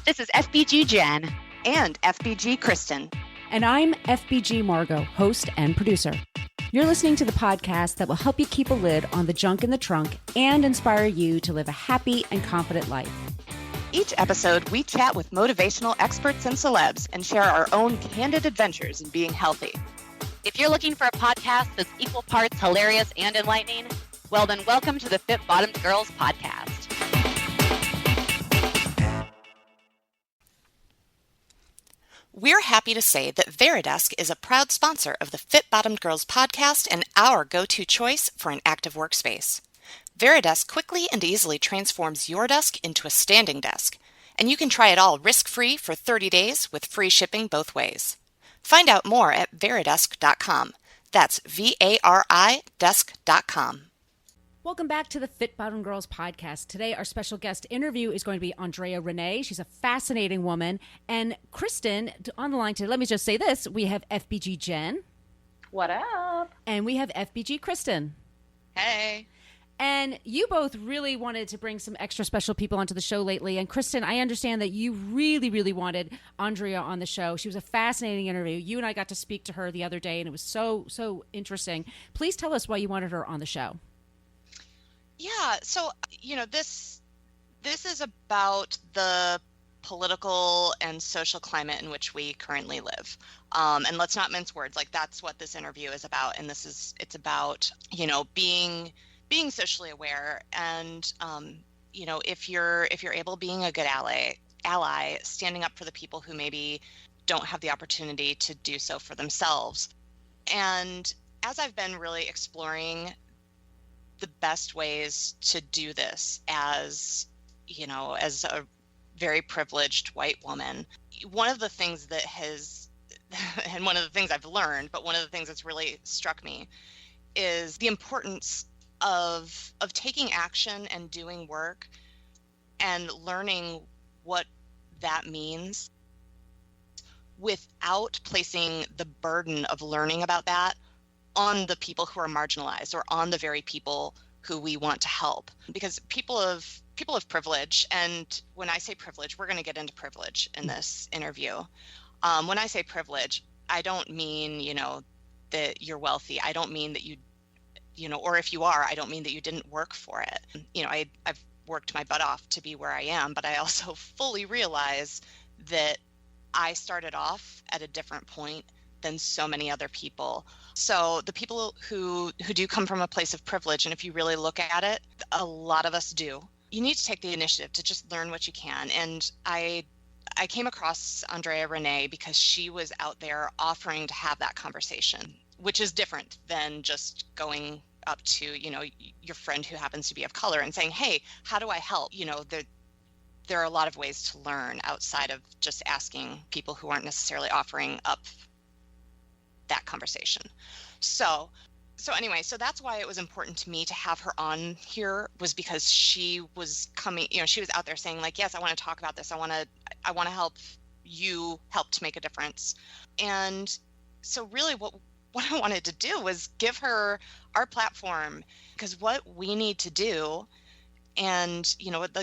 This is FBG Jen. And FBG Kristen. And I'm FBG Margo, host and producer. You're listening to the podcast that will help you keep a lid on the junk in the trunk and inspire you to live a happy and confident life. Each episode, we chat with motivational experts and celebs and share our own candid adventures in being healthy. If you're looking for a podcast that's equal parts hilarious and enlightening, well then welcome to the Fit Bottomed Girls podcast. We're happy to say that Veridesk is a proud sponsor of the Fit Bottomed Girls podcast and our go-to choice for an active workspace. Veridesk quickly and easily transforms your desk into a standing desk, and you can try it all risk-free for 30 days with free shipping both ways. Find out more at veridesk.com. That's VARI desk.com. Welcome back to the Fit Bottomed Girls podcast. Today, our special guest interview is going to be Andrea Ranae. She's a fascinating woman. And Kristen, on the line today, let me just say this. We have FBG Jen. What up? And we have FBG Kristen. Hey. And you both really wanted to bring some extra special people onto the show lately. And Kristen, I understand that you really, really wanted Andrea on the show. She was a fascinating interview. You and I got to speak to her the other day, and it was so interesting. Please tell us why you wanted her on the show. Yeah, so, this is about the political and social climate in which we currently live. And let's not mince words, like that's what this interview is about. And it's about, being socially aware and, if you're able, being a good ally, standing up for the people who maybe don't have the opportunity to do so for themselves. And as I've been really exploring the best ways to do this as a very privileged white woman, one of the things that and one of the things I've learned, but one of the things that's really struck me is the importance of taking action and doing work and learning what that means without placing the burden of learning about that on the people who are marginalized or on the very people who we want to help. Because people of privilege, and when I say privilege, we're going to get into privilege in this interview. When I say privilege, I don't mean, that you're wealthy. I don't mean that or if you are, I don't mean that you didn't work for it. I've worked my butt off to be where I am, but I also fully realize that I started off at a different point than so many other people. So the people who do come from a place of privilege, and if you really look at it, a lot of us do, you need to take the initiative to just learn what you can. And I came across Andrea Ranae because she was out there offering to have that conversation, which is different than just going up to, your friend who happens to be of color and saying, hey, how do I help? There are a lot of ways to learn outside of just asking people who aren't necessarily offering up that conversation. So anyway, so that's why it was important to me to have her on here, was because she was coming, she was out there saying like, yes, I want to talk about this. I want to help you help to make a difference. And so really what I wanted to do was give her our platform, because what we need to do, and,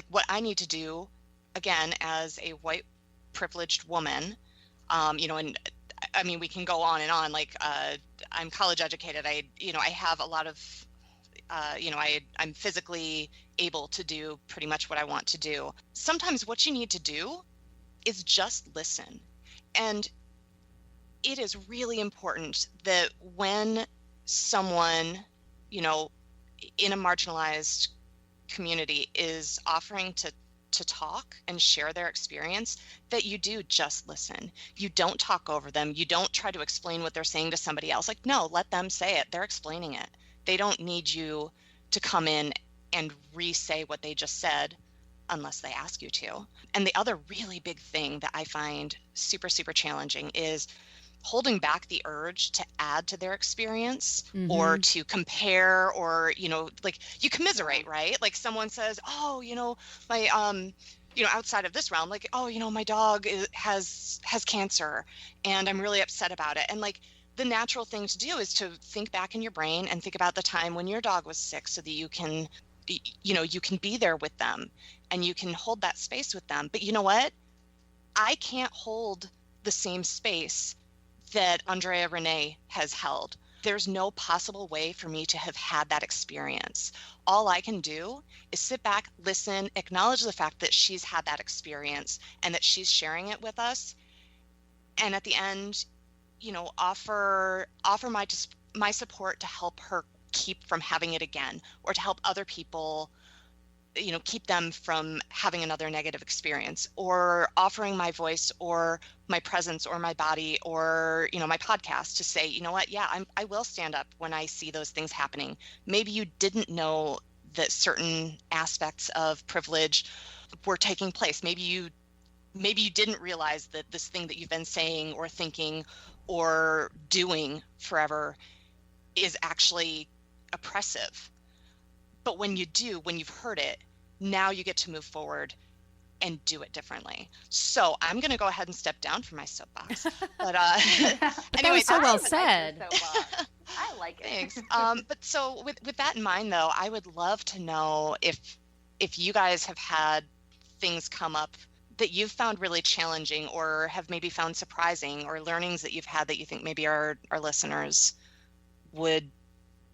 what I need to do, again, as a white privileged woman, and I mean, we can go on and on, like, I'm college educated. I have a lot of, I'm physically able to do pretty much what I want to do. Sometimes what you need to do is just listen. And it is really important that when someone, in a marginalized community is offering to talk and share their experience, that you do just listen. You don't talk over them. You don't try to explain what they're saying to somebody else. Like, no, let them say it. They're explaining it. They don't need you to come in and re-say what they just said unless they ask you to. And the other really big thing that I find super, super challenging is holding back the urge to add to their experience or to compare, or, like you commiserate, right? Like someone says, oh, my, outside of this realm, like, oh, my dog has cancer and I'm really upset about it. And like the natural thing to do is to think back in your brain and think about the time when your dog was sick, so that you can be there with them and you can hold that space with them. But you know what? I can't hold the same space that Andrea Ranae has held. There's no possible way for me to have had that experience. All I can do is sit back, listen, acknowledge the fact that she's had that experience and that she's sharing it with us. And at the end, offer my support to help her keep from having it again, or to help other people, keep them from having another negative experience, or offering my voice or my presence or my body or, my podcast to say, you know what, yeah, I will stand up when I see those things happening. Maybe you didn't know that certain aspects of privilege were taking place. Maybe you didn't realize that this thing that you've been saying or thinking or doing forever is actually oppressive. But when you do, when you've heard it, now you get to move forward and do it differently. So I'm going to go ahead and step down from my soapbox. But anyway, that was so well said. I like it. Thanks. But so with that in mind, though, I would love to know if you guys have had things come up that you've found really challenging, or have maybe found surprising, or learnings that you've had that you think maybe our listeners would,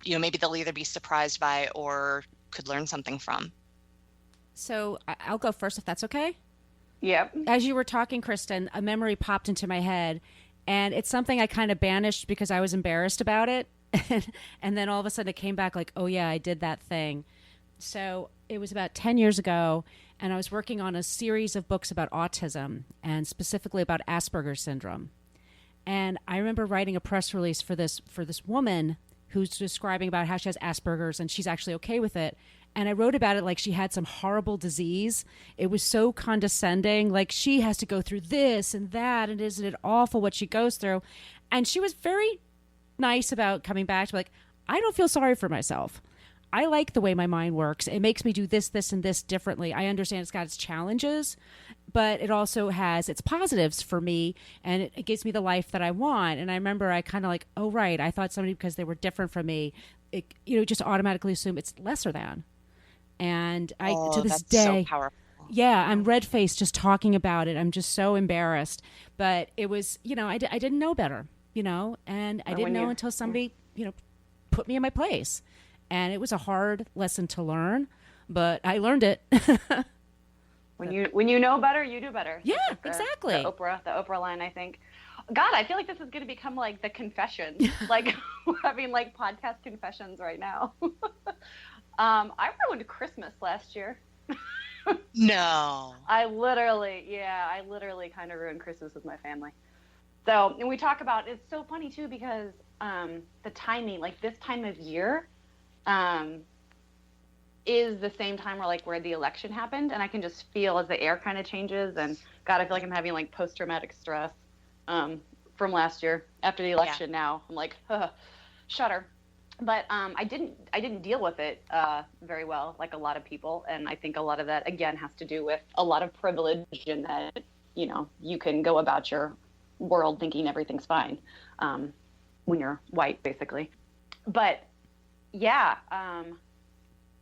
maybe they'll either be surprised by or could learn something from. So I'll go first, if that's okay. Yep. As you were talking, Kristen, a memory popped into my head, and it's something I kind of banished because I was embarrassed about it. And then all of a sudden it came back like, oh yeah, I did that thing. So it was about 10 years ago, and I was working on a series of books about autism, and specifically about Asperger's syndrome. And I remember writing a press release for this woman who's describing about how she has Asperger's and she's actually okay with it. And I wrote about it like she had some horrible disease. It was so condescending, like she has to go through this and that, and isn't it awful what she goes through? And she was very nice about coming back to like, I don't feel sorry for myself. I like the way my mind works. It makes me do this, this, and this differently. I understand it's got its challenges, but it also has its positives for me, and it gives me the life that I want. And I remember I kind of like, oh, right, I thought somebody, because they were different from me, it, just automatically assume it's lesser than. And I, to this that's day, so powerful. Yeah, I'm red-faced just talking about it. I'm just so embarrassed. But it was, I didn't know better, and I didn't know until somebody, put me in my place. And it was a hard lesson to learn, but I learned it. When you know better, you do better. Yeah, exactly. The Oprah line, I think. God, I feel like this is going to become like the confessions. Like we're having like podcast confessions right now. I ruined Christmas last year. No. I literally kind of ruined Christmas with my family. So, and we talk about, it's so funny too, because the timing, like this time of year, is the same time where the election happened, and I can just feel as the air kind of changes, and God, I feel like I'm having like post-traumatic stress from last year after the election. Now I'm like, shudder. But I didn't deal with it very well, like a lot of people, and I think a lot of that again has to do with a lot of privilege, in that you can go about your world thinking everything's fine when you're white, basically. But yeah,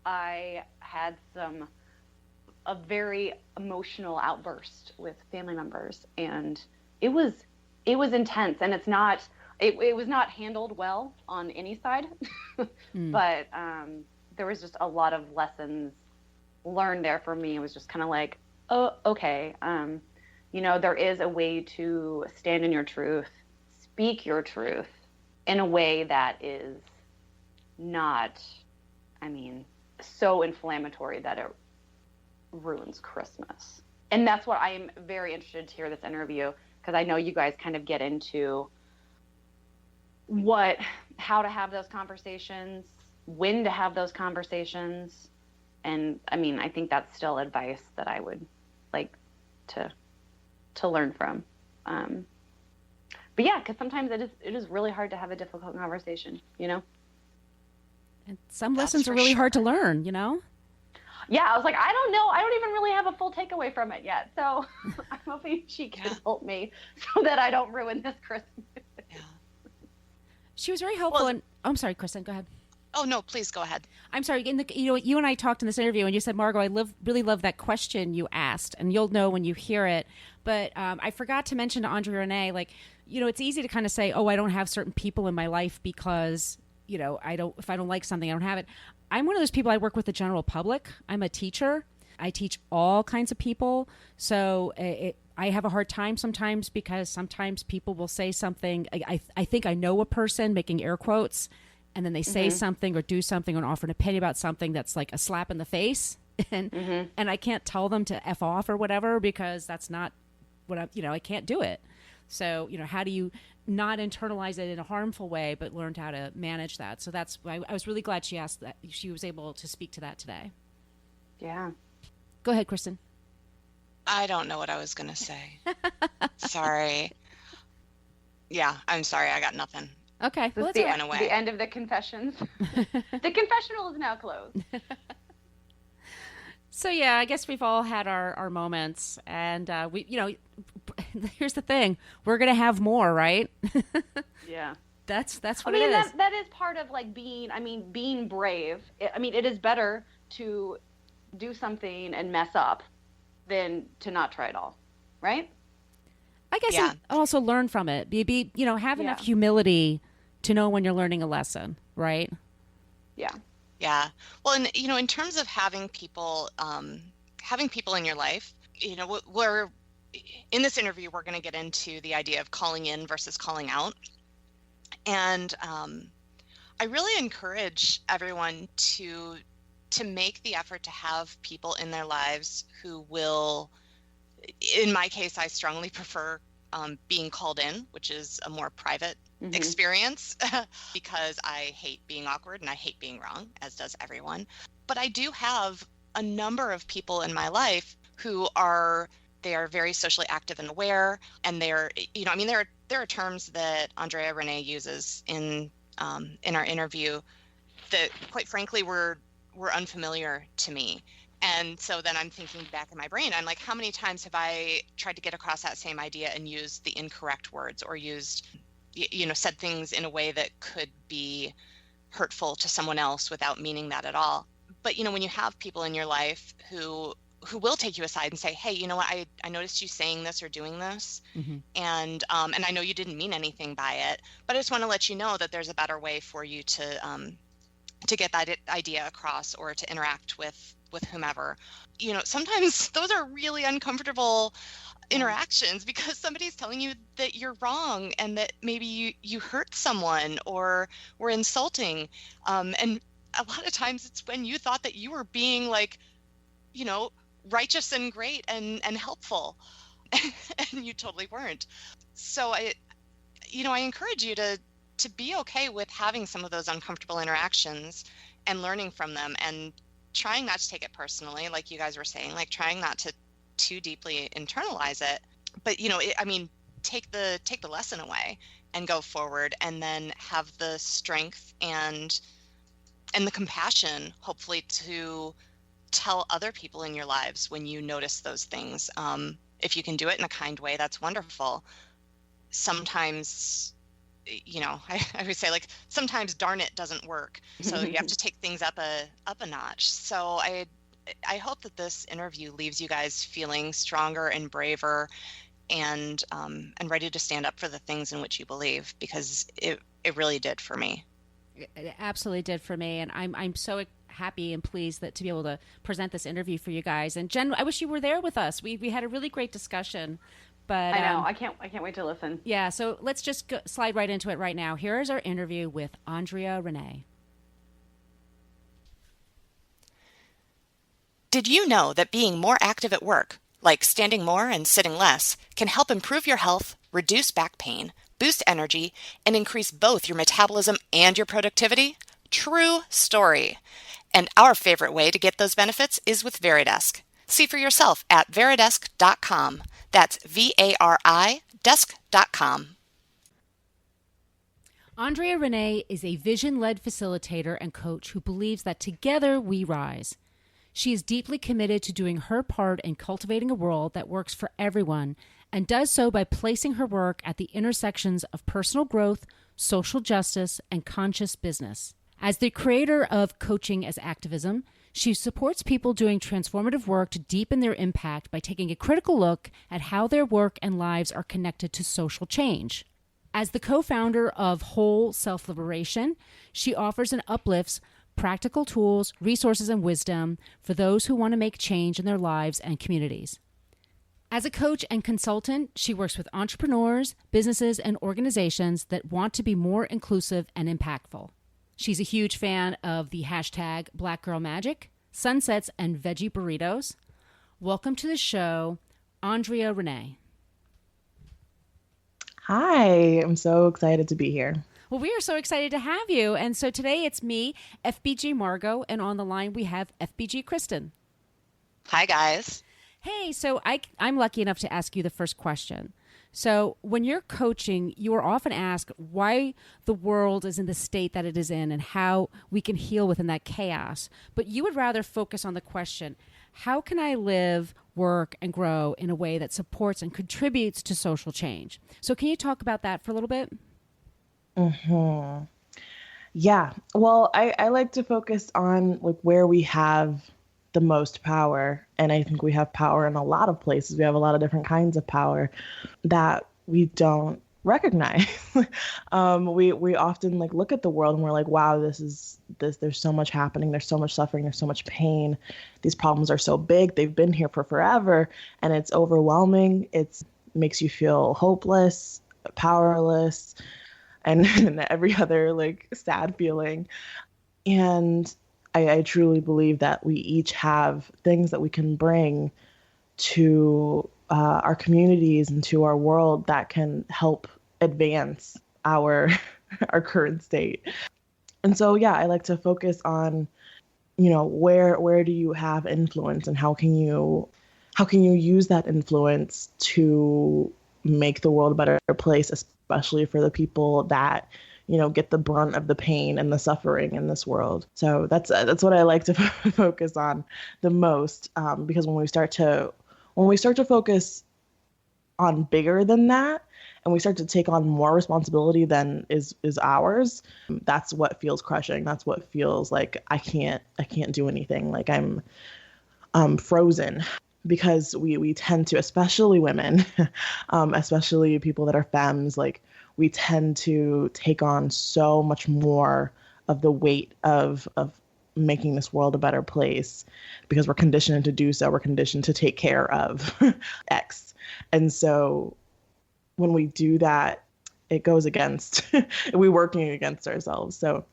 I had a very emotional outburst with family members, and it was intense, and it was not handled well on any side, but there was just a lot of lessons learned there for me. It was just kind of like, oh, okay, there is a way to stand in your truth, speak your truth in a way that is not, so inflammatory that it ruins Christmas. And that's what I am very interested to hear this interview, because I know you guys kind of get into how to have those conversations, when to have those conversations. And I think that's still advice that I would like to learn from. But yeah, because sometimes it is really hard to have a difficult conversation, And some lessons are really hard to learn, Yeah, I was like, I don't know. I don't even really have a full takeaway from it yet. So I'm hoping she can help me so that I don't ruin this Christmas. She was very helpful. I'm sorry, Kristen, go ahead. Oh, no, please go ahead. I'm sorry. You and I talked in this interview, and you said, Margo, really love that question you asked, and you'll know when you hear it. But I forgot to mention to Andrea Ranae, like, it's easy to kind of say, oh, I don't have certain people in my life because, if I don't like something, I don't have it. I'm one of those people. I work with the general public. I'm a teacher. I teach all kinds of people. So I have a hard time sometimes because sometimes people will say something. I think I know a person, making air quotes, and then they say something or do something or offer an opinion about something that's like a slap in the face. And I can't tell them to F off or whatever because that's not what I can't do it. So, how do you not internalize it in a harmful way, but learn how to manage that? So that's why I was really glad she asked that. She was able to speak to that today. Yeah. Go ahead, Kristen. I don't know what I was going to say. Sorry. Yeah, I'm sorry. I got nothing. Okay. Well, the end of the confessions. The confessional is now closed. So yeah, I guess we've all had our moments, and here's the thing: we're gonna have more, right? Yeah, that's what it is. That is part of like being brave. It is better to do something and mess up than to not try it all, right? I guess Yeah. and also learn from it. Have enough humility to know when you're learning a lesson, right? Yeah. Yeah. Well, and in terms of having people in your life, we're in this interview, we're going to get into the idea of calling in versus calling out. And I really encourage everyone to make the effort to have people in their lives who will, in my case, I strongly prefer being called in, which is a more private experience because I hate being awkward and I hate being wrong, as does everyone. But I do have a number of people in my life who are very socially active and aware, and there are terms that Andrea Ranae uses in our interview that, quite frankly, were unfamiliar to me. And so then I'm thinking back in my brain, I'm like, how many times have I tried to get across that same idea and used the incorrect words or said things in a way that could be hurtful to someone else without meaning that at all. But, when you have people in your life who will take you aside and say, hey, you know what, I noticed you saying this or doing this. And I know you didn't mean anything by it, but I just want to let you know that there's a better way for you to get that idea across or to interact with whomever. Sometimes those are really uncomfortable interactions because somebody's telling you that you're wrong and that maybe you hurt someone or were insulting. And a lot of times it's when you thought that you were being righteous and great and helpful and you totally weren't. So I encourage you to be okay with having some of those uncomfortable interactions and learning from them and trying not to take it personally, like you guys were saying, like trying not to too deeply internalize it. But take the lesson away and go forward, and then have the strength and the compassion, hopefully, to tell other people in your lives when you notice those things. If you can do it in a kind way, that's wonderful. Sometimes, I would say, like, sometimes darn it doesn't work. So you have to take things up a notch. So I hope that this interview leaves you guys feeling stronger and braver and ready to stand up for the things in which you believe, because it really did for me. It absolutely did for me, and I'm so happy and pleased to be able to present this interview for you guys. And Jen, I wish you were there with us. We had a really great discussion. But I know I can't wait to listen. Yeah, so let's just slide right into it right now. Here is our interview with Andrea Ranae. Did you know that being more active at work, like standing more and sitting less, can help improve your health, reduce back pain, boost energy, and increase both your metabolism and your productivity? True story. And our favorite way to get those benefits is with Veridesk. See for yourself at veridesk.com. That's VARI desk.com. Andrea Ranae is a vision-led facilitator and coach who believes that together we rise. She is deeply committed to doing her part in cultivating a world that works for everyone, and does so by placing her work at the intersections of personal growth, social justice, and conscious business. As the creator of Coaching as Activism, she supports people doing transformative work to deepen their impact by taking a critical look at how their work and lives are connected to social change. As the co-founder of Whole Self-Liberation, she offers and uplifts practical tools, resources, and wisdom for those who want to make change in their lives and communities. As a coach and consultant, she works with entrepreneurs, businesses, and organizations that want to be more inclusive and impactful. She's a huge fan of the hashtag Black Girl Magic, sunsets, and veggie burritos. Welcome to the show, Andrea Ranae. Hi, I'm so excited to be here. Well, we are so excited to have you. And so today it's me, FBG Margo, and on the line we have FBG Kristen. Hi, guys. Hey, so I'm lucky enough to ask you the first question. So when you're coaching, you are often asked why the world is in the state that it is in and how we can heal within that chaos. But you would rather focus on the question, how can I live, work, and grow in a way that supports and contributes to social change? So can you talk about that for a little bit? Mm-hmm. Yeah. Well, I like to focus on like where we have the most power. And I think we have power in a lot of places. We have a lot of different kinds of power that we don't recognize. We often like look at the world and we're like, wow, there's so much happening. There's so much suffering. There's so much pain. These problems are so big. They've been here for forever. And it's overwhelming. It makes you feel hopeless, powerless, and every other like sad feeling. And I truly believe that we each have things that we can bring to our communities and to our world that can help advance our current state. And so, yeah, I like to focus on, where do you have influence and how can you use that influence to make the world a better place, especially for the people that get the brunt of the pain and the suffering in this world. So that's what I like to focus on the most, because when we start to focus on bigger than that, and we start to take on more responsibility than is ours, that's what feels crushing. That's what feels like I can't do anything. Like I'm frozen. Because we tend to, especially women, especially people that are femmes, like we tend to take on so much more of the weight of making this world a better place because we're conditioned to do so. We're conditioned to take care of X. And so when we do that, it goes against, we're working against ourselves. So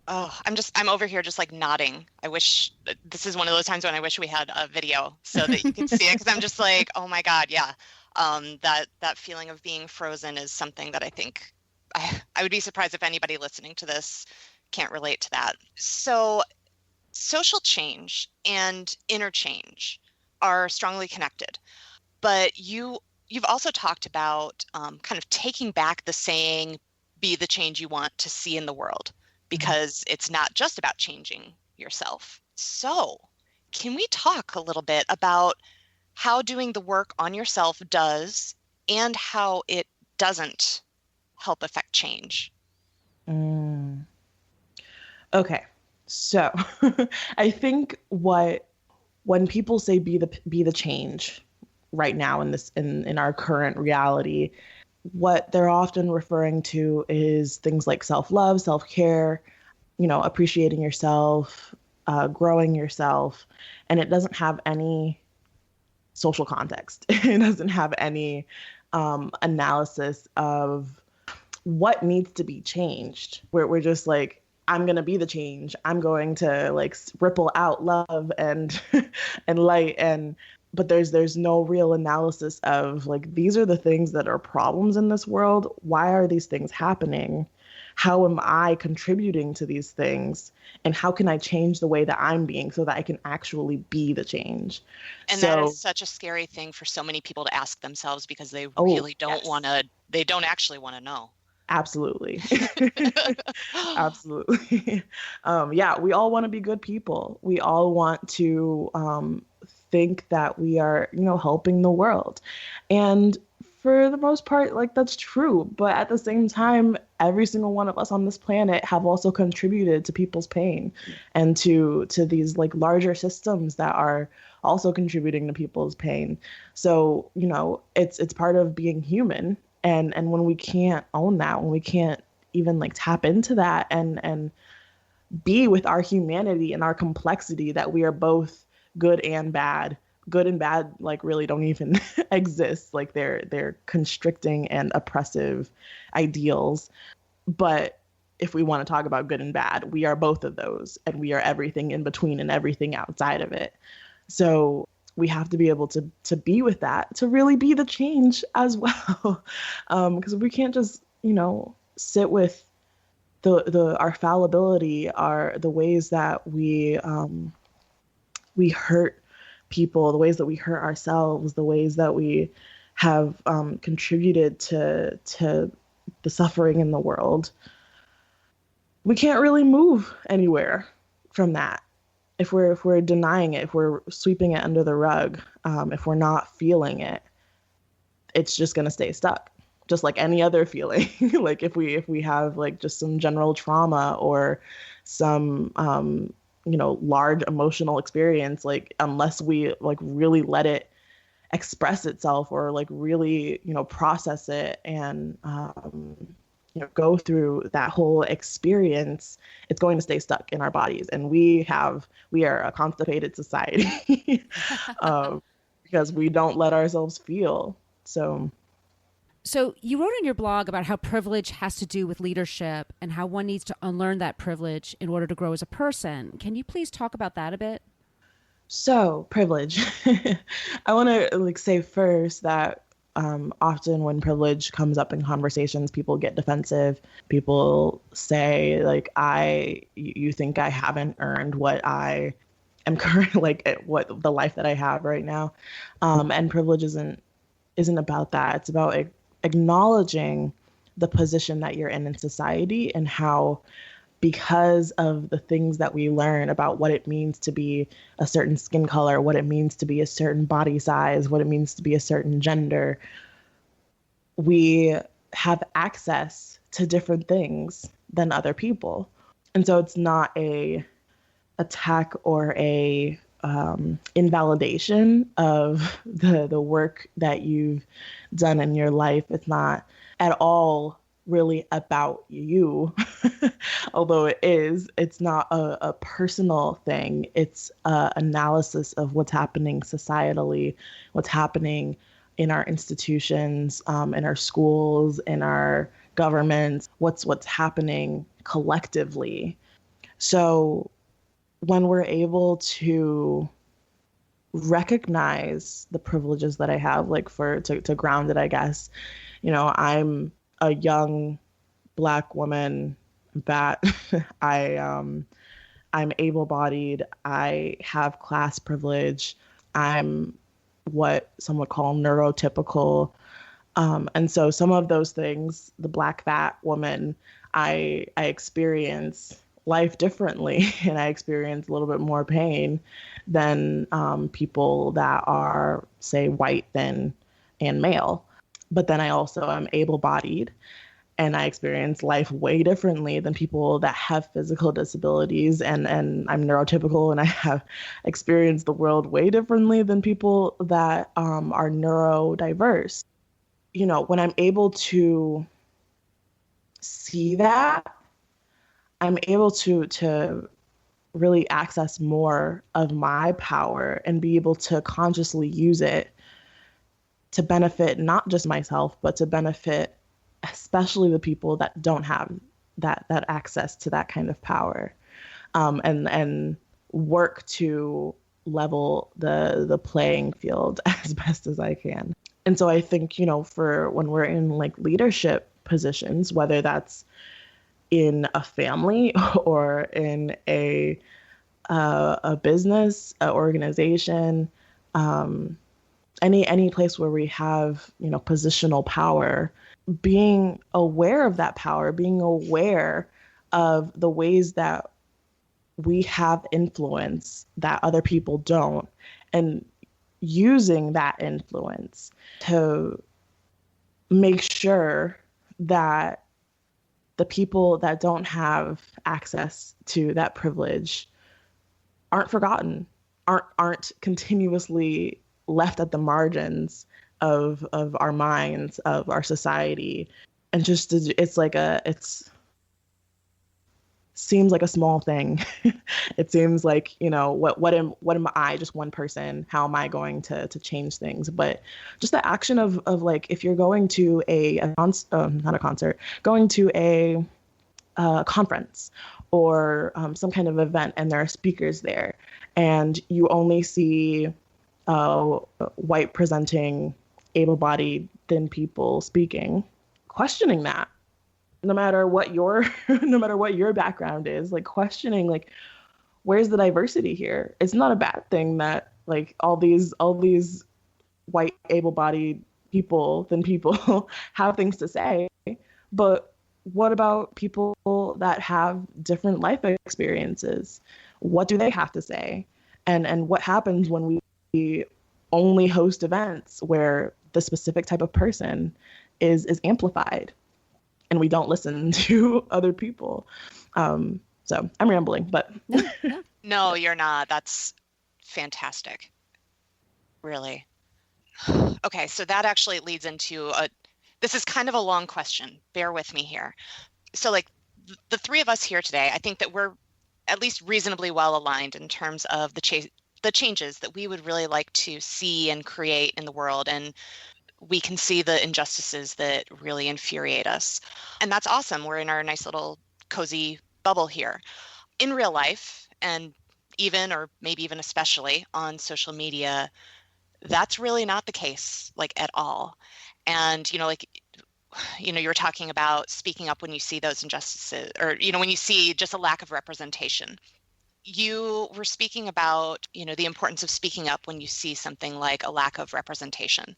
Oh, I'm over here just like nodding. I wish this is one of those times when I wish we had a video so that you could see it. Cause I'm just like, oh my God. Yeah. That feeling of being frozen is something that I think I would be surprised if anybody listening to this can't relate to that. So social change and interchange are strongly connected, but you've also talked about kind of taking back the saying, be the change you want to see in the world. Because it's not just about changing yourself. So can we talk a little bit about how doing the work on yourself does and how it doesn't help affect change? Okay. So I think when people say be the change right now in our current reality, what they're often referring to is things like self-love, self-care, appreciating yourself, growing yourself. And it doesn't have any social context. It doesn't have any analysis of what needs to be changed. We're just like, I'm going to be the change. I'm going to like ripple out love and and light but there's no real analysis of like, these are the things that are problems in this world. Why are these things happening? How am I contributing to these things? And how can I change the way that I'm being so that I can actually be the change? And that is such a scary thing for so many people to ask themselves because they really don't they don't actually want to know. Absolutely. Absolutely. Yeah, we all want to be good people. We all want to think that we are, helping the world. And for the most part, like, that's true. But at the same time, every single one of us on this planet have also contributed to people's pain and to these like larger systems that are also contributing to people's pain. So, you know, it's part of being human. And when we can't own that, when we can't even like tap into that and be with our humanity and our complexity, that we are both good and bad. Good and bad like really don't even exist. Like they're constricting and oppressive ideals. But if we want to talk about good and bad, we are both of those, and we are everything in between and everything outside of it. So we have to be able to be with that, to really be the change as well. Because we can't just, you know, sit with our fallibility, the ways that we hurt people, the ways that we hurt ourselves, the ways that we have contributed to the suffering in the world. We can't really move anywhere from that if we're denying it, if we're sweeping it under the rug, if we're not feeling it. It's just gonna stay stuck, just like any other feeling. Like if we have like just some general trauma or some you know, large emotional experience, like unless we like really let it express itself or like really, you know, process it and you know, go through that whole experience, it's going to stay stuck in our bodies. And we are a constipated society because we don't let ourselves feel. So you wrote on your blog about how privilege has to do with leadership and how one needs to unlearn that privilege in order to grow as a person. Can you please talk about that a bit? So privilege. I want to like say first that often when privilege comes up in conversations, people get defensive. People say like, you think I haven't earned what I am currently, like what the life that I have right now. And privilege isn't about that. It's about acknowledging the position that you're in society and how, because of the things that we learn about what it means to be a certain skin color, what it means to be a certain body size, what it means to be a certain gender, we have access to different things than other people. And so it's not a attack or a invalidation of the work that you've done in your life. It's not at all really about you, although it is. It's not a personal thing. It's an analysis of what's happening societally, what's happening in our institutions, in our schools, in our governments, what's happening collectively. So when we're able to recognize the privileges that I have, like to ground it, I guess, you know, I'm a young Black woman that I'm able-bodied. I have class privilege. I'm what some would call neurotypical. And so some of those things, the Black fat woman, I experience life differently, and I experience a little bit more pain than people that are, say, white, thin, and male. But then I also am able-bodied, and I experience life way differently than people that have physical disabilities, and I'm neurotypical, and I have experienced the world way differently than people that are neurodiverse. You know, when I'm able to see that, I'm able to really access more of my power and be able to consciously use it to benefit not just myself, but to benefit especially the people that don't have that access to that kind of power, and work to level the playing field as best as I can. And so I think, you know, for when we're in like leadership positions, whether that's in a family or in a business, a organization, any place where we have, you know, positional power, being aware of that power, being aware of the ways that we have influence that other people don't, and using that influence to make sure that the people that don't have access to that privilege aren't forgotten, aren't continuously left at the margins of our minds, of our society. And just it's seems like a small thing. It seems like, what am I, just one person? How am I going to change things? But just the action of like, if you're going to not a concert, going to a conference or some kind of event, and there are speakers there, and you only see white presenting, able-bodied, thin people speaking, questioning that. No matter what your background is, like questioning, like, where's the diversity here? It's not a bad thing that like all these white able-bodied people, thin people have things to say, but what about people that have different life experiences? What do they have to say? And what happens when we only host events where the specific type of person is amplified, and we don't listen to other people? So I'm rambling, but No, you're not. That's fantastic. Really. Okay, so that actually leads into this is kind of a long question. Bear with me here. So like the three of us here today, I think that we're at least reasonably well aligned in terms of the changes that we would really like to see and create in the world. And we can see the injustices that really infuriate us. And that's awesome. We're in our nice little cozy bubble here. In real life, and even, or maybe even especially on social media, that's really not the case, like at all. And, you were talking about speaking up when you see those injustices, or, when you see just a lack of representation. You were speaking about, the importance of speaking up when you see something like a lack of representation.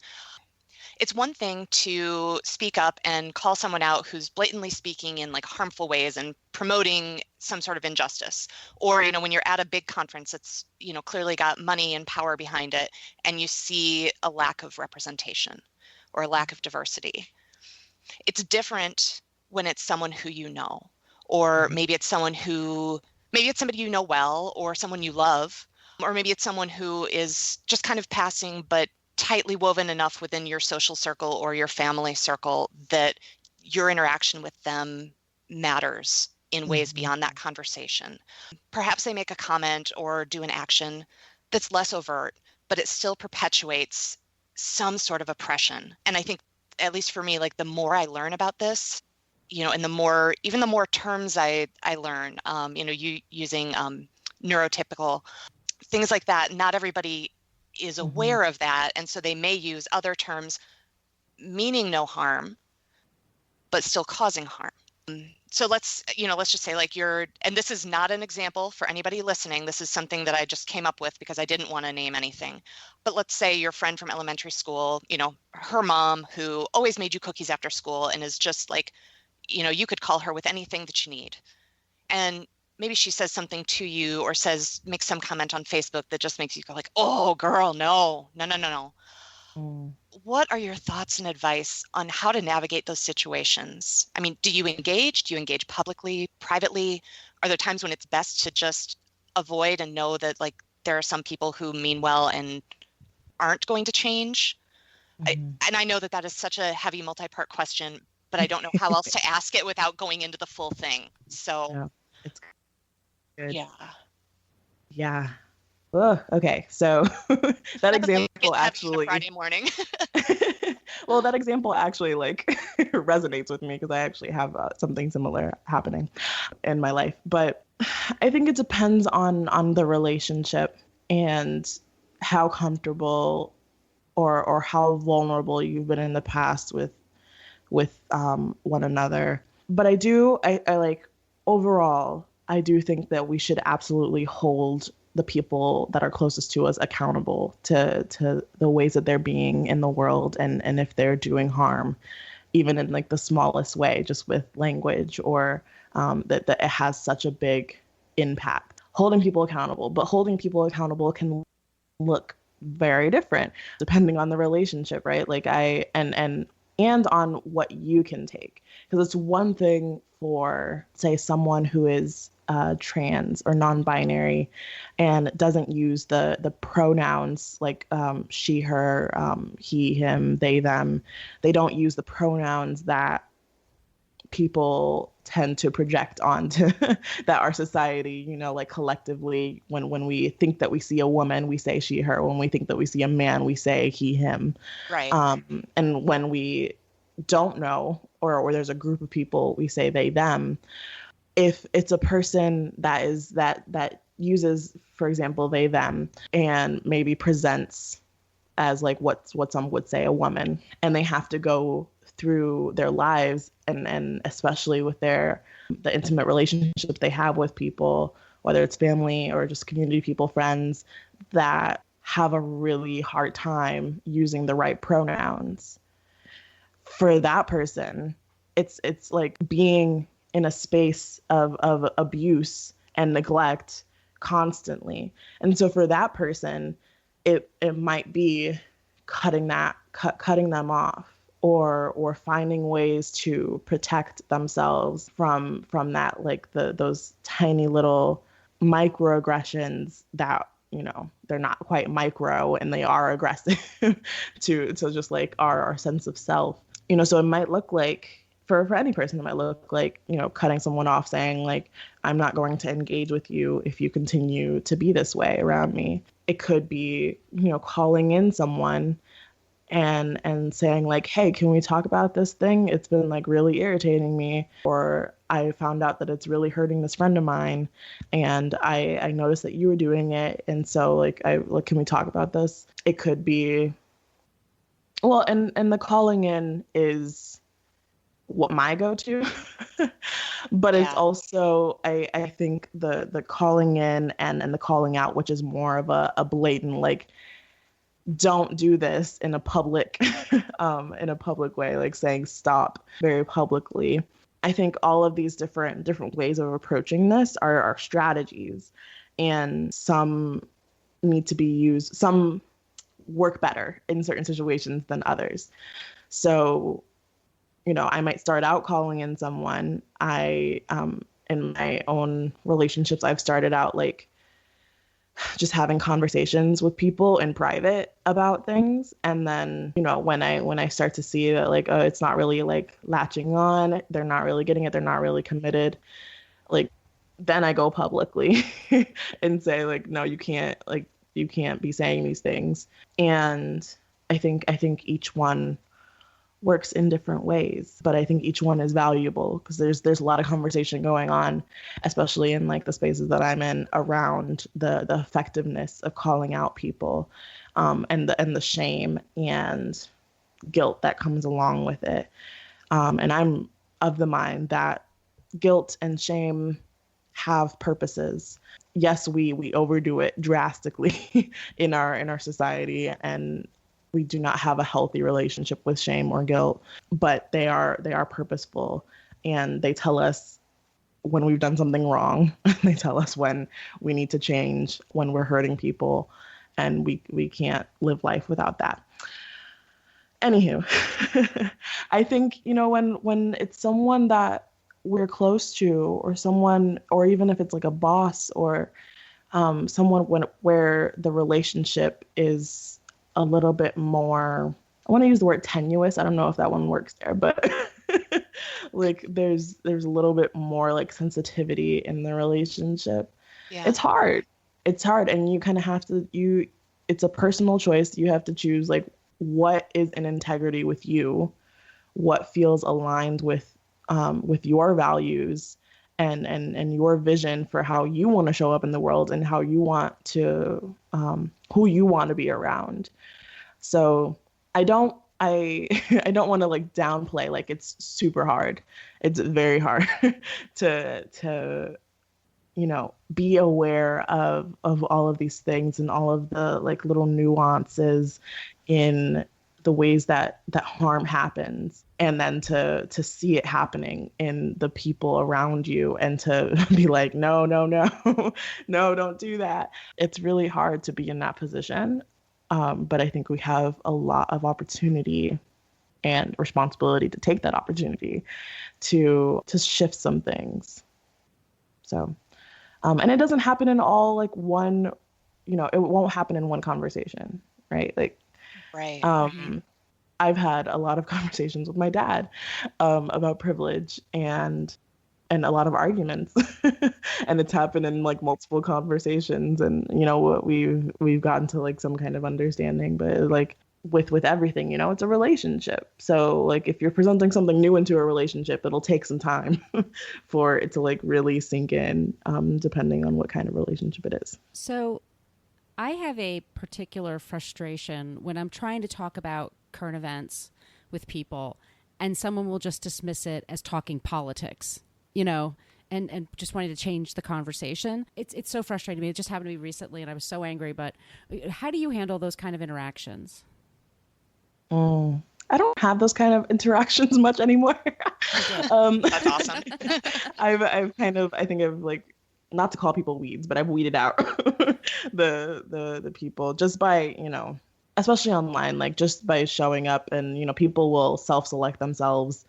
It's one thing to speak up and call someone out who's blatantly speaking in like harmful ways and promoting some sort of injustice. Or, when you're at a big conference, it's, clearly got money and power behind it, and you see a lack of representation or a lack of diversity. It's different when it's someone who you know, or maybe it's somebody you know well, or someone you love, or maybe it's someone who is just kind of passing, but tightly woven enough within your social circle or your family circle that your interaction with them matters in ways beyond that conversation. Perhaps they make a comment or do an action that's less overt, but it still perpetuates some sort of oppression. And I think, at least for me, like the more I learn about this, and the more terms I learn, using neurotypical things like that, not everybody is aware of that. And so they may use other terms meaning no harm, but still causing harm. So let's just say like and this is not an example for anybody listening. This is something that I just came up with because I didn't want to name anything. But let's say your friend from elementary school, her mom who always made you cookies after school and is just like, you could call her with anything that you need. And maybe she says something to you or makes some comment on Facebook that just makes you go like, oh, girl, no. What are your thoughts and advice on how to navigate those situations? I mean, do you engage? Do you engage publicly, privately? Are there times when it's best to just avoid and know that like there are some people who mean well and aren't going to change? And I know that is such a heavy multi-part question, but I don't know how else to ask it without going into the full thing. So yeah, it's good. Yeah. Oh, okay. So that example actually Friday morning. Well, that example actually like resonates with me because I actually have something similar happening in my life. But I think it depends on the relationship and how comfortable or how vulnerable you've been in the past with one another. But I like overall, I do think that we should absolutely hold the people that are closest to us accountable to the ways that they're being in the world, and if they're doing harm, even in like the smallest way, just with language, or that it has such a big impact. Holding people accountable, but holding people accountable can look very different depending on the relationship, right? Like and and on what you can take. Because it's one thing for, say, someone who is trans or non-binary and doesn't use the pronouns like she, her, he, him, they, them. They don't use the pronouns that people tend to project onto that our society, like collectively, when we think that we see a woman, we say she, her. When we think that we see a man, we say he, him. Right. And when we don't know, or there's a group of people, we say they, them. If it's a person that uses, for example, they, them, and maybe presents as like what some would say a woman, and they have to go through their lives and especially with the intimate relationship they have with people, whether it's family or just community people, friends, that have a really hard time using the right pronouns. For that person, it's like being in a space of abuse and neglect constantly. And so for that person, it might be cutting them off, or finding ways to protect themselves from that, like those tiny little microaggressions that, they're not quite micro and they are aggressive to just like our sense of self. So it might look like, for any person, it might look like, cutting someone off, saying like, I'm not going to engage with you if you continue to be this way around me. It could be, calling in someone and saying like, hey, can we talk about this thing? It's been like really irritating me, or I found out that it's really hurting this friend of mine, and I noticed that you were doing it, and so like can we talk about this? It could be, well, and the calling in is what my go-to, but it's also I think the calling in and the calling out, which is more of a blatant like, don't do this in a public way, like saying stop very publicly. I think all of these different ways of approaching this are strategies, and some need to be used. Some work better in certain situations than others. So, I might start out calling in someone. In my own relationships, I've started out like just having conversations with people in private about things. And then, when I start to see that like, oh, it's not really like latching on, they're not really getting it, they're not really committed, like, then I go publicly and say like, no, you can't be saying these things. And I think each one works in different ways, but I think each one is valuable because there's a lot of conversation going on, especially in like the spaces that I'm in, around the effectiveness of calling out people, and the shame and guilt that comes along with it. And I'm of the mind that guilt and shame have purposes. Yes, we overdo it drastically in our society, and we do not have a healthy relationship with shame or guilt, but they are purposeful, and they tell us when we've done something wrong. They tell us when we need to change, when we're hurting people, and we can't live life without that. Anywho, I think, when it's someone that we're close to, or someone, or even if it's like a boss or someone where the relationship is a little bit more, I want to use the word tenuous. I don't know if that one works there, but like there's a little bit more like sensitivity in the relationship. Yeah. It's hard. And you kind of have to, it's a personal choice. You have to choose like, what is in integrity with you, what feels aligned with your values and your vision for how you want to show up in the world and how you want to, who you want to be around. So I don't want to like downplay, like it's super hard. It's very hard to be aware of all of these things and all of the like little nuances in the ways that harm happens, and then to see it happening in the people around you and to be like, no, don't do that. It's really hard to be in that position. But I think we have a lot of opportunity and responsibility to take that opportunity to shift some things. So, and it doesn't happen in all like one, it won't happen in one conversation, right? Like, Right. I've had a lot of conversations with my dad about privilege and a lot of arguments, and it's happened in like multiple conversations, and we've gotten to like some kind of understanding, but like with everything, it's a relationship. So like if you're presenting something new into a relationship, it'll take some time for it to like really sink in, depending on what kind of relationship it is. So I have a particular frustration when I'm trying to talk about current events with people and someone will just dismiss it as talking politics, and just wanting to change the conversation. It's so frustrating to me. It just happened to me recently and I was so angry, but how do you handle those kind of interactions? I don't have those kind of interactions much anymore. That's awesome. I've kind of, I think I've like, not to call people weeds, but I've weeded out the people just by, especially online, like just by showing up, and, people will self-select themselves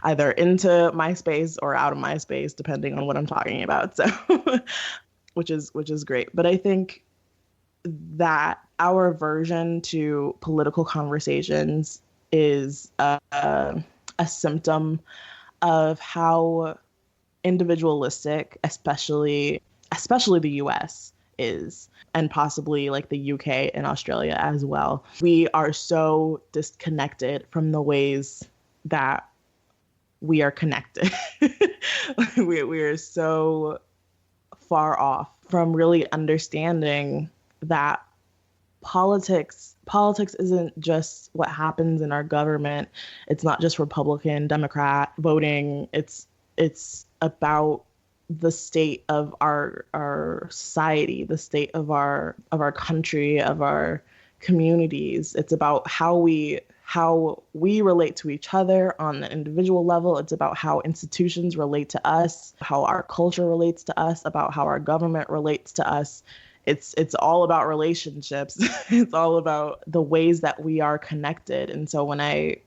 either into my space or out of my space, depending on what I'm talking about. So, which is great. But I think that our aversion to political conversations is a symptom of how individualistic, especially the US is, and possibly like the UK and Australia as well. We are so disconnected from the ways that we are connected. we are so far off from really understanding that politics isn't just what happens in our government. It's not just Republican, Democrat voting. It's about the state of our society, the state of our country, of our communities. It's about how we relate to each other on an individual level. It's about how institutions relate to us, how our culture relates to us, about how our government relates to us. It's all about relationships. It's all about the ways that we are connected. And so when I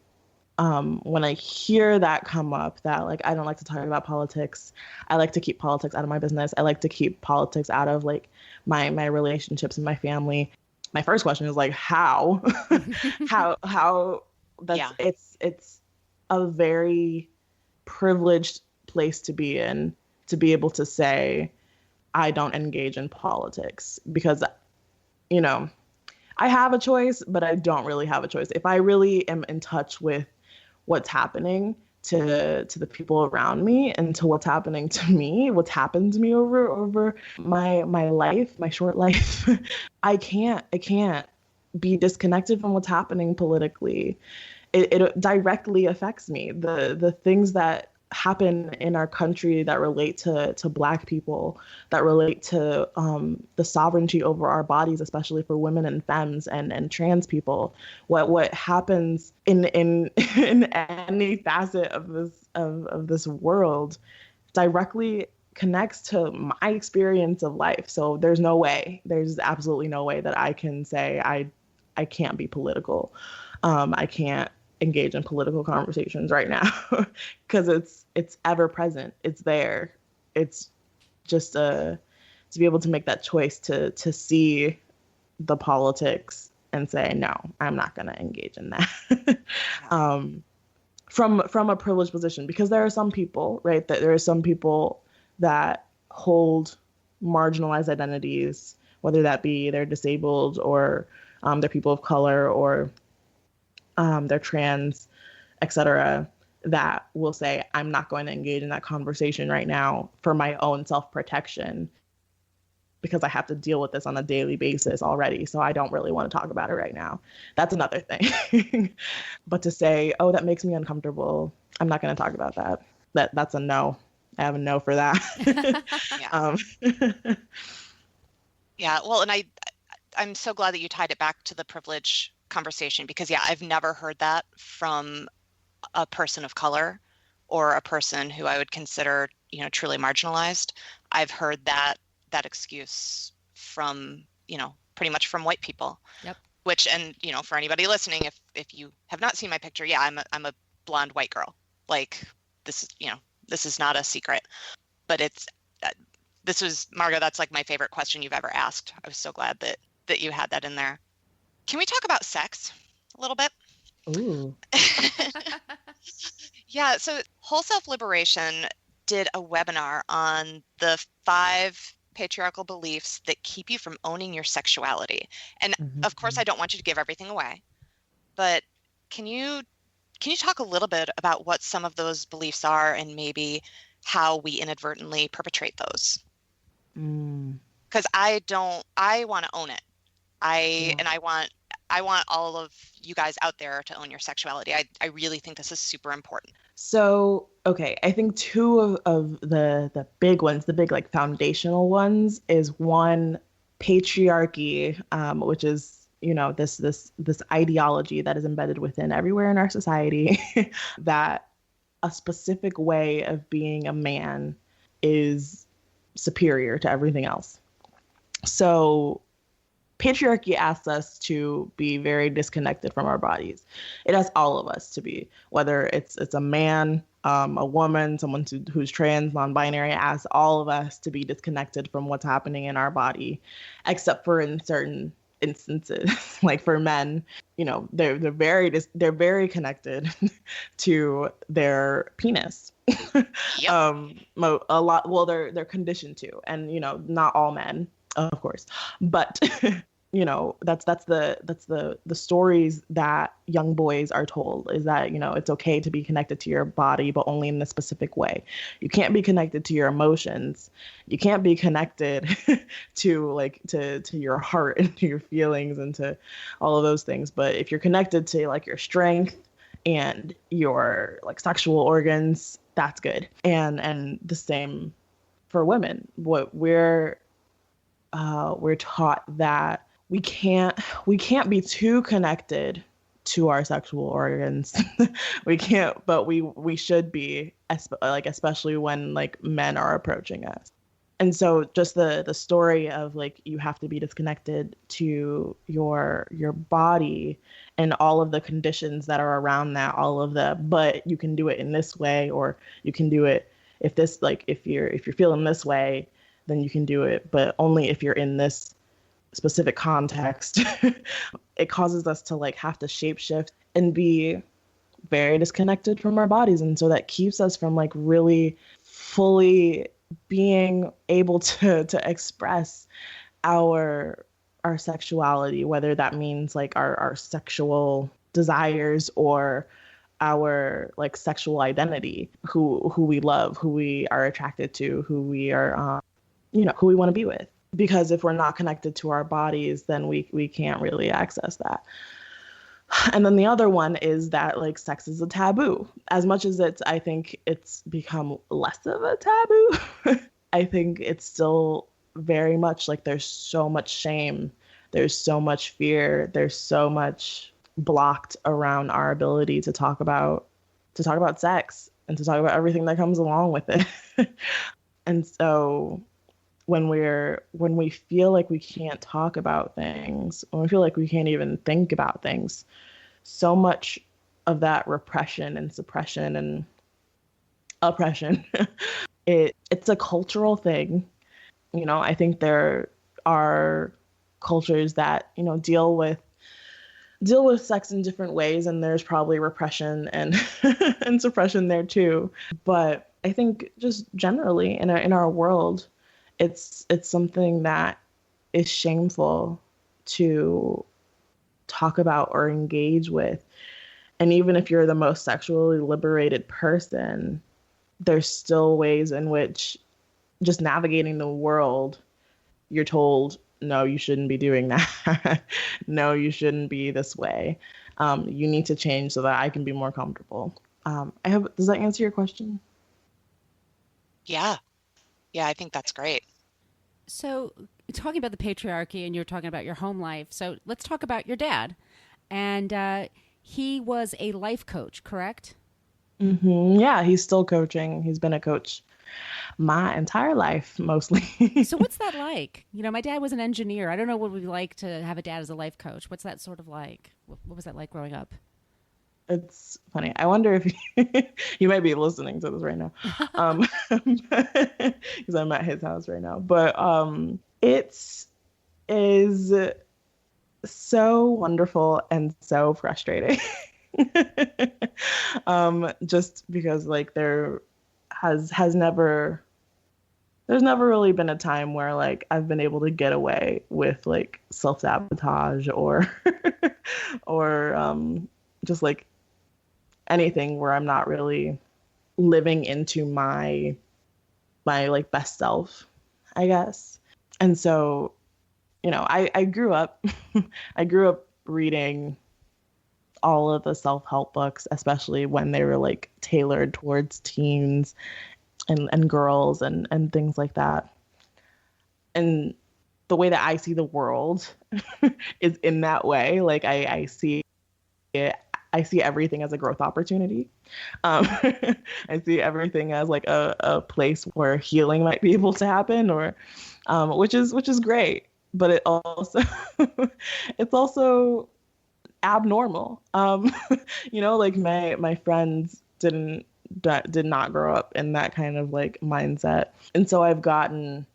hear that come up, that like, I don't like to talk about politics, I like to keep politics out of my business, I like to keep politics out of like my relationships and my family, my first question is like, how? how that's Yeah. It's a very privileged place to be in, to be able to say, I don't engage in politics, because, I have a choice, but I don't really have a choice. If I really am in touch with what's happening to the people around me and to what's happening to me, what's happened to me over my life, my short life, I can't be disconnected from what's happening politically. It directly affects me. The things that happen in our country that relate to Black people, that relate to the sovereignty over our bodies, especially for women and femmes and trans people. What happens in any facet of this world directly connects to my experience of life. So there's absolutely no way that I can say I can't be political. I can't engage in political conversations right now because it's ever present. It's there. It's just to be able to make that choice to see the politics and say, no, I'm not going to engage in that. From a privileged position, because there are some people, right, that there are some people that hold marginalized identities, whether that be they're disabled or they're people of color or they're trans, etc., that will say, I'm not going to engage in that conversation right now for my own self-protection because I have to deal with this on a daily basis already. So I don't really want to talk about it right now. That's another thing. But to say, oh, that makes me uncomfortable, I'm not going to talk about that. That's a no. I have a no for that. Yeah. Yeah. Well, and I'm so glad that you tied it back to the privilege conversation, because I've never heard that from a person of color or a person who I would consider, truly marginalized. I've heard that excuse from, pretty much from white people. Yep. which, and for anybody listening, if you have not seen my picture, yeah, I'm a blonde white girl. Like this is not a secret, but this was, Margo, that's like my favorite question you've ever asked. I was so glad that you had that in there. Can we talk about sex a little bit? Ooh. Yeah, so Whole Self Liberation did a webinar on the 5 patriarchal beliefs that keep you from owning your sexuality. And of course, I don't want you to give everything away, but can you talk a little bit about what some of those beliefs are and maybe how we inadvertently perpetrate those? Because I want to own it. I want all of you guys out there to own your sexuality. I really think this is super important. So, okay, I think 2 of the big ones, the big like foundational ones, is one, patriarchy, which is this ideology that is embedded within everywhere in our society that a specific way of being a man is superior to everything else. So patriarchy asks us to be very disconnected from our bodies. It asks all of us to be, whether it's a man, a woman, someone who's trans, non-binary, asks all of us to be disconnected from what's happening in our body, except for in certain instances. Like for men, they're very connected to their penis. Yep. A lot. Well, they're conditioned to, and not all men, of course, but that's the stories that young boys are told, is that it's okay to be connected to your body, but only in a specific way. You can't be connected to your emotions. You can't be connected to your heart and to your feelings and to all of those things. But if you're connected to like your strength and your like sexual organs, that's good. And the same for women. What we're taught that we can't be too connected to our sexual organs. We can't, but we should be, especially when like men are approaching us. And so just the story of like you have to be disconnected to your body and all of the conditions that are around that, but you can do it in this way, or you can do it if you're feeling this way, then you can do it, but only if you're in this specific context. It causes us to like have to shapeshift and be very disconnected from our bodies. And so that keeps us from like really fully being able to express our sexuality, whether that means like our sexual desires or our like sexual identity, who we love, who we are attracted to, who we are who we want to be with. Because if we're not connected to our bodies, then we can't really access that. And then the other one is that like sex is a taboo. As much as I think it's become less of a taboo, I think it's still very much like there's so much shame, there's so much fear, there's so much blocked around our ability to talk about sex and to talk about everything that comes along with it. And so when we feel like we can't talk about things, when we feel like we can't even think about things, so much of that repression and suppression and oppression, it's a cultural thing. I think there are cultures that, deal with sex in different ways, and there's probably repression and and suppression there too. But I think just generally in our world, it's something that is shameful to talk about or engage with. And even if you're the most sexually liberated person, there's still ways in which just navigating the world, you're told, no, you shouldn't be doing that. No, you shouldn't be this way. You need to change so that I can be more comfortable. Does that answer your question? Yeah, I think that's great. So talking about the patriarchy, and you're talking about your home life. So let's talk about your dad. And he was a life coach, correct? Mm-hmm. Yeah, he's still coaching. He's been a coach my entire life, mostly. So what's that like? You know, my dad was an engineer. I don't know what it would be like to have a dad as a life coach. What's that sort of like? What was that like growing up? It's funny. I wonder if you might be listening to this right now, because I'm at his house right now. But it is so wonderful and so frustrating. Just because like there's never really been a time where like I've been able to get away with like self-sabotage or just like anything where I'm not really living into my like best self, I guess. And so, you know, I grew up reading all of the self-help books, especially when they were like tailored towards teens and girls and things like that. And the way that I see the world is in that way. Like I see it. I see everything as a growth opportunity. I see everything as like a place where healing might be able to happen, or which is great. But it's also abnormal. You know, like my friends did not grow up in that kind of like mindset, and so I've gotten,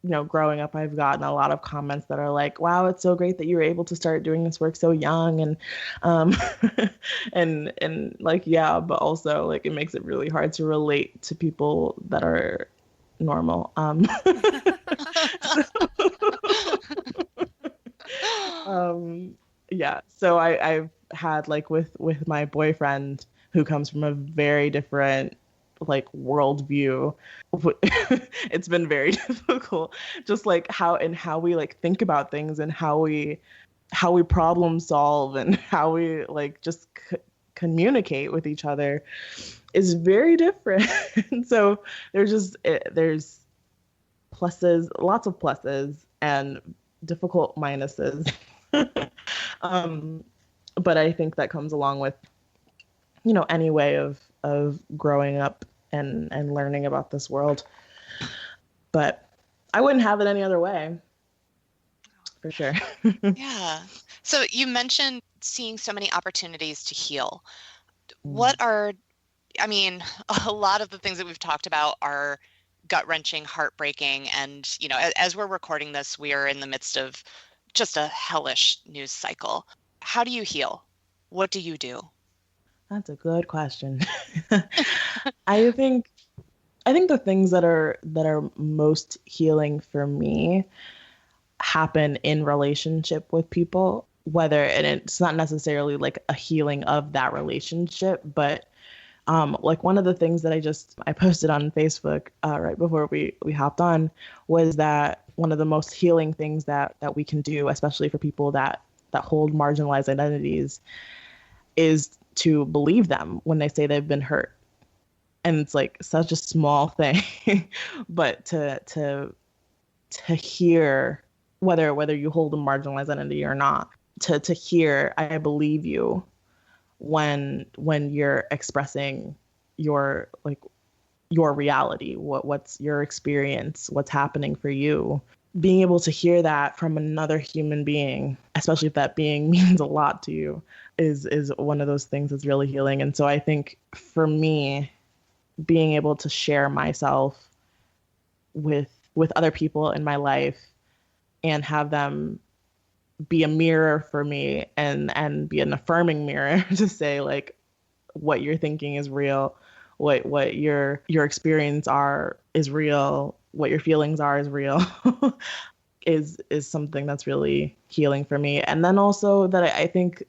you know, growing up, I've gotten a lot of comments that are like, wow, it's so great that you were able to start doing this work so young. And, and like, yeah, but also like, it makes it really hard to relate to people that are normal. Yeah. So I've had like with my boyfriend, who comes from a very different like worldview, it's been very difficult, just like how we like think about things and how we problem solve and how we like just communicate with each other is very different. So there's pluses, lots of pluses and difficult minuses. But I think that comes along with, you know, any way of growing up and learning about this world. But I wouldn't have it any other way, for sure. Yeah. So you mentioned seeing so many opportunities to heal. What are, I mean, a lot of the things that we've talked about are gut-wrenching, heartbreaking, and, you know, as we're recording this, we are in the midst of just a hellish news cycle. How do you heal? What do you do? That's a good question. I think the things that are most healing for me happen in relationship with people, and it's not necessarily like a healing of that relationship, but like one of the things that I posted on Facebook right before we hopped on was that one of the most healing things that we can do, especially for people that hold marginalized identities, is to believe them when they say they've been hurt. And it's like such a small thing, but to hear, whether you hold a marginalized identity or not, to hear, I believe you, when you're expressing your reality, what's your experience, what's happening for you. Being able to hear that from another human being, especially if that being means a lot to you, is one of those things that's really healing. And so I think for me, being able to share myself with other people in my life and have them be a mirror for me and be an affirming mirror to say like what you're thinking is real, what your experience is real, what your feelings is real, is something that's really healing for me. And then also that I think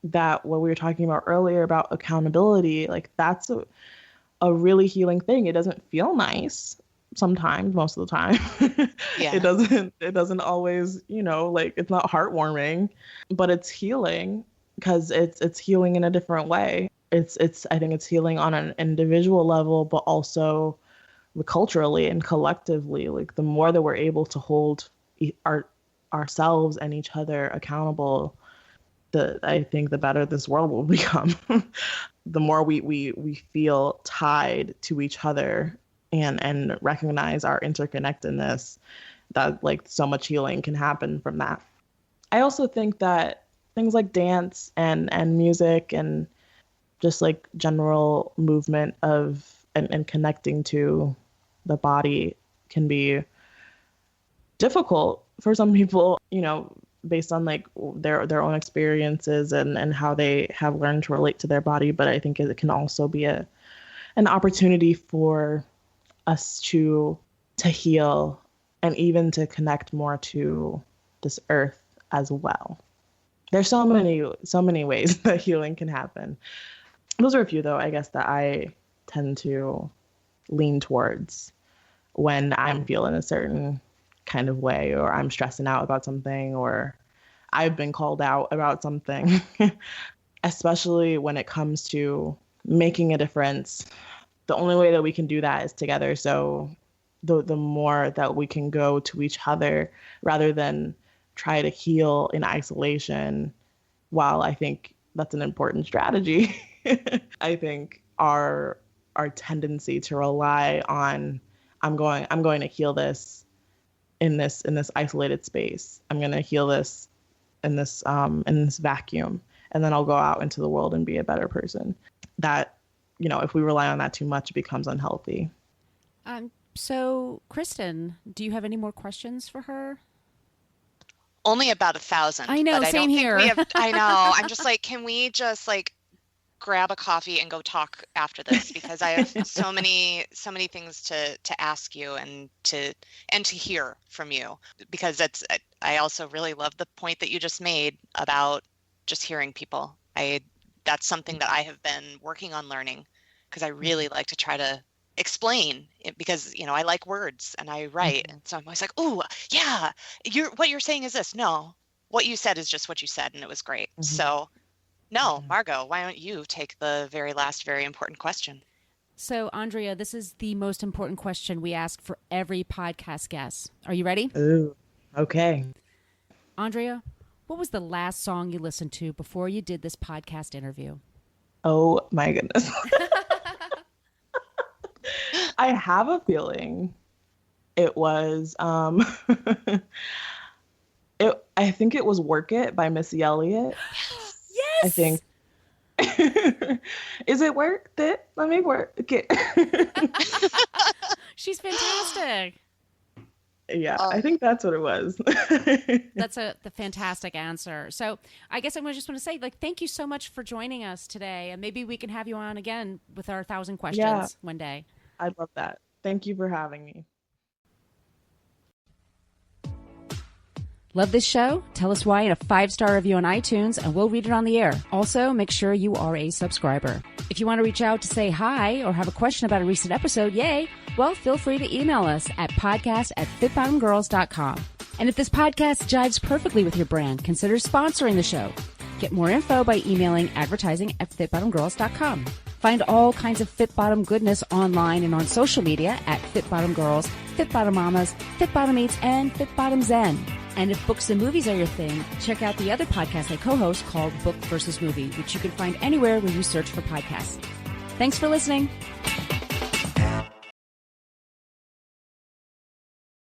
that what we were talking about earlier about accountability, like that's a really healing thing. It doesn't feel nice sometimes, most of the time. Yeah. It doesn't always, you know, like it's not heartwarming, but it's healing because it's healing in a different way. I think it's healing on an individual level, but also culturally and collectively. Like the more that we're able to hold ourselves and each other accountable, I think the better this world will become. The more we feel tied to each other and recognize our interconnectedness, that like so much healing can happen from that. I also think that things like dance and music and just like general movement of and connecting to the body can be difficult for some people, you know, based on like their own experiences and how they have learned to relate to their body. But I think it can also be an opportunity for us to heal and even to connect more to this earth as well. There's so many ways that healing can happen. Those are a few, though, I guess, that I tend to lean towards when I'm feeling a certain kind of way, or I'm stressing out about something, or I've been called out about something, especially when it comes to making a difference. The only way that we can do that is together. So the more that we can go to each other rather than try to heal in isolation, while I think that's an important strategy, I think our tendency to rely on I'm going to heal this in this isolated space. I'm going to heal this in this vacuum, and then I'll go out into the world and be a better person. That, you know, if we rely on that too much, it becomes unhealthy. So, Kristen, do you have any more questions for her? Only about 1,000. I know, but same here. I know. I'm just like, can we just like grab a coffee and go talk after this? Because I have so many things to ask you and to hear from you. Because I also really love the point that you just made about just hearing people. That's something that I have been working on learning, because I really like to try to explain it, because, you know, I like words and I write. And so I'm always like, oh yeah, what you're saying is this. No, what you said is just what you said. And it was great. So no, Margo, why don't you take the very last, very important question? So, Andrea, this is the most important question we ask for every podcast guest. Are you ready? Ooh, okay. Andrea, what was the last song you listened to before you did this podcast interview? Oh my goodness. I have a feeling it was I think it was Work It by Missy Elliott. Yes. I think. Is it worth it? Let me work it. She's fantastic. Yeah, I think that's what it was. That's the fantastic answer. So I guess I just want to say, like, thank you so much for joining us today. And maybe we can have you on again with our 1,000 questions one day. I'd love that. Thank you for having me. Love this show? Tell us why in a 5-star review on iTunes, and we'll read it on the air. Also, make sure you are a subscriber. If you want to reach out to say hi or have a question about a recent episode, yay, well, feel free to email us at podcast@fitbottomgirls.com. And if this podcast jives perfectly with your brand, consider sponsoring the show. Get more info by emailing advertising@fitbottomgirls.com. Find all kinds of Fit Bottom goodness online and on social media at Fit Bottom Girls, Fit Bottom Mamas, Fit Bottom Eats, and Fit Bottom Zen. And if books and movies are your thing, check out the other podcast I co-host called Book versus Movie, which you can find anywhere where you search for podcasts. Thanks for listening.